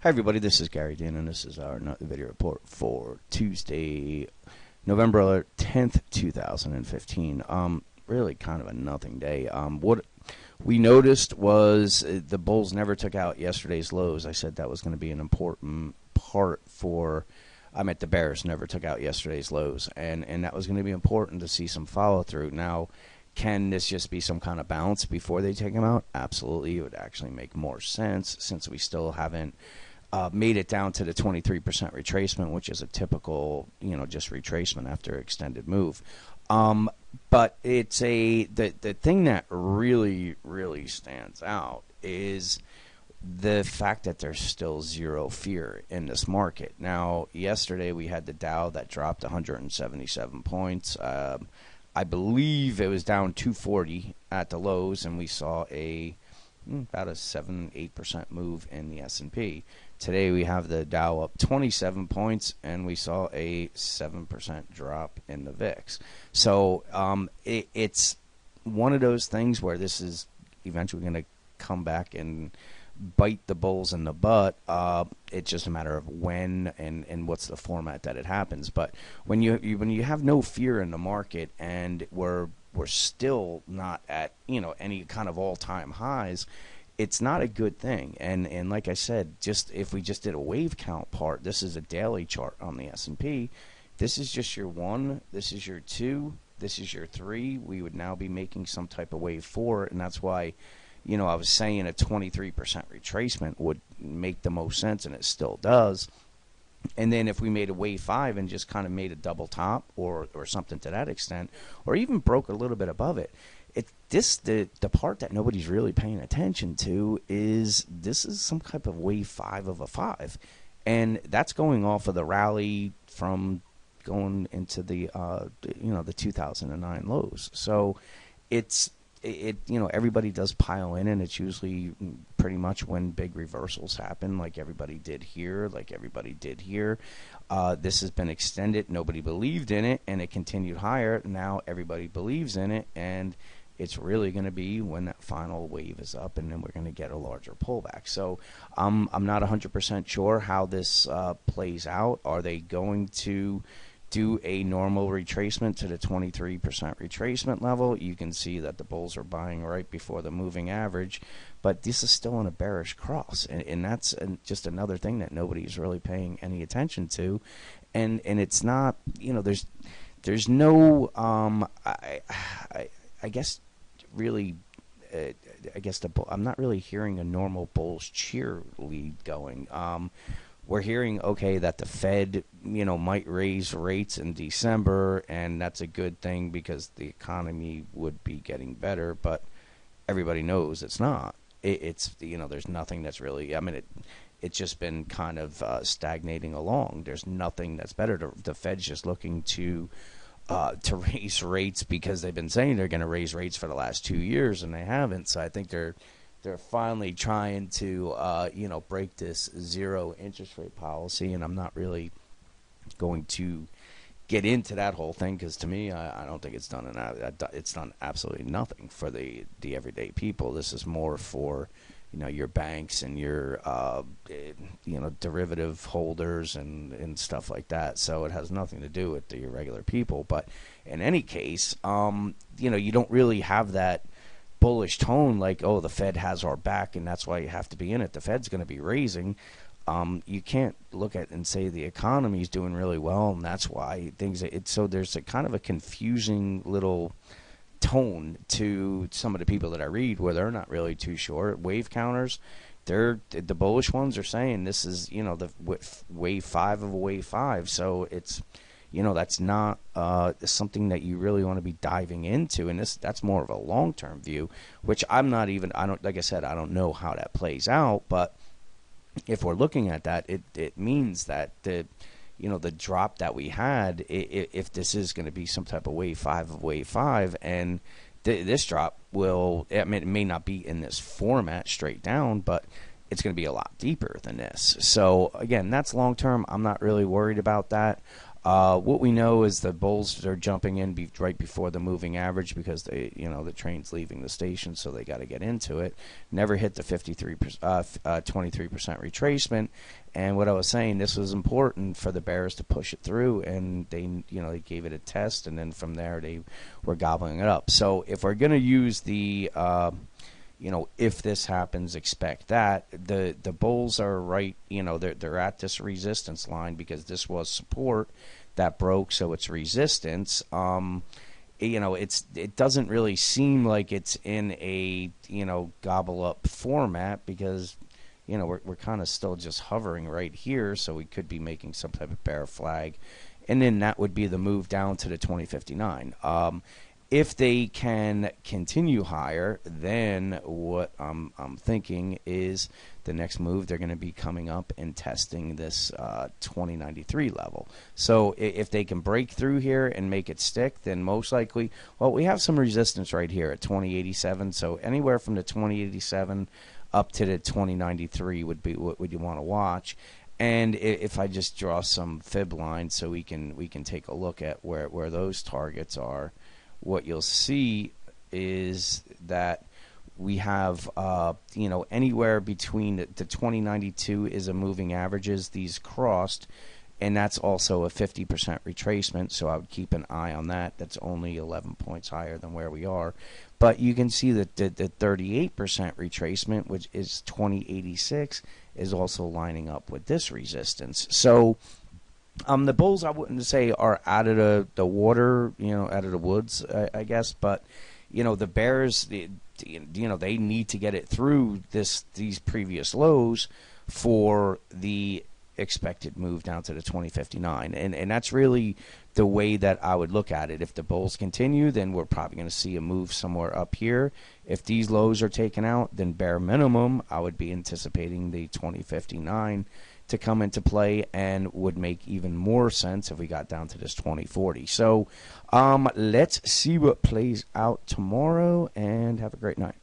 Hi everybody, this is Gary Dean, and this is our video report for Tuesday, November 10th, 2015. Really kind of a nothing day. What we noticed was the bulls never took out yesterday's lows. I said that was going to be an important part for, the bears never took out yesterday's lows, and that was going to be important to see some follow through. Now, can this just be some kind of bounce before they take them out? Absolutely. It would actually make more sense since we still haven't made it down to the 23% retracement, which is a typical, just retracement after extended move. But it's the thing that really, really stands out is the fact that there's still zero fear in this market. Now, yesterday we had the Dow that dropped 177 points. I believe it was down 240 at the lows, and we saw about a 7-8% move in the S&P. Today we have the Dow up 27 points, and we saw a 7% drop in the VIX. So it's one of those things where this is eventually going to come back and bite the bulls in the butt. It's just a matter of when and what's the format that it happens. But when you have no fear in the market, and we're still not at any kind of all-time highs, it's not a good thing. And like I said, just if we just did a wave count part, this is a daily chart on the S&P. This is just your 1, this is your 2, this is your 3. We would now be making some type of wave 4, and that's why I was saying a 23% retracement would make the most sense, and it still does. And then if we made a wave 5 and just kind of made a double top or something to that extent, or even broke a little bit above it, the part that nobody's really paying attention to is this is some type of wave 5 of a 5, and that's going off of the rally from going into the the 2009 lows. So it everybody does pile in, and it's usually pretty much when big reversals happen, like everybody did here. This has been extended. Nobody believed in it, and it continued higher. Now everybody believes in it, and it's really going to be when that final wave is up, and then we're going to get a larger pullback. So I'm not 100% sure how this plays out. Are they going to do a normal retracement to the 23% retracement level? You can see that the bulls are buying right before the moving average, but this is still in a bearish cross, and that's just another thing that nobody's really paying any attention to. And it's not, there's no I guess really I'm not really hearing a normal bulls cheer lead going. We're hearing, okay, that the Fed, might raise rates in December, and that's a good thing because the economy would be getting better, but everybody knows it's not. It's there's nothing that's really, it's just been kind of stagnating along. There's nothing that's better. The Fed's just looking to raise rates because they've been saying they're going to raise rates for the last 2 years, and they haven't. So I think they're finally trying to break this zero interest rate policy, and I'm not really going to get into that whole thing because to me I don't think it's done absolutely nothing for the everyday people. This is more for your banks and your derivative holders and stuff like that. So it has nothing to do with the regular people. But in any case, you don't really have that bullish tone like, oh, the Fed has our back and that's why you have to be in it. The Fed's going to be raising. You can't look at and say the economy is doing really well and that's why so there's a kind of a confusing little tone to some of the people that I read where they're not really too sure. Wave counters, the bullish ones are saying this is the wave 5 of a wave 5. So it's that's not something that you really want to be diving into, and that's more of a long-term view, which I don't know how that plays out. But if we're looking at that, it means that the drop that we had, if this is going to be some type of wave 5 of wave 5, and this drop it may not be in this format straight down, but it's going to be a lot deeper than this. So again, that's long term. I'm not really worried about that. What we know is the bulls are jumping in right before the moving average because the train's leaving the station, so they got to get into it. Never hit the 23%, 23% retracement. And what I was saying, this was important for the bears to push it through, and they gave it a test, and then from there they were gobbling it up. So if we're going to use the if this happens, expect that. The bulls are right, they're at this resistance line because this was support that broke, so it's resistance. It doesn't really seem like it's in a gobble up format because we're kind of still just hovering right here, so we could be making some type of bear flag, and then that would be the move down to the 2059. If they can continue higher, then what I'm thinking is the next move they're going to be coming up and testing this 2093 level. So if they can break through here and make it stick, then most likely, well, we have some resistance right here at 2087. So anywhere from the 2087 up to the 2093 would be what would you want to watch. And if I just draw some fib lines so we can take a look at where those targets are. What you'll see is that we have, anywhere between the 2092 is a moving averages. These crossed, and that's also a 50% retracement, so I would keep an eye on that. That's only 11 points higher than where we are. But you can see that the 38% retracement, which is 2086, is also lining up with this resistance. So the bulls, I wouldn't say are out of the water, out of the woods, I guess. But, the bears, they need to get it through these previous lows for the expected move down to the 2059. And that's really the way that I would look at it. If the bulls continue, then we're probably going to see a move somewhere up here. If these lows are taken out, then bare minimum, I would be anticipating the 2059 to come into play, and would make even more sense if we got down to this 2040. So let's see what plays out tomorrow, and have a great night.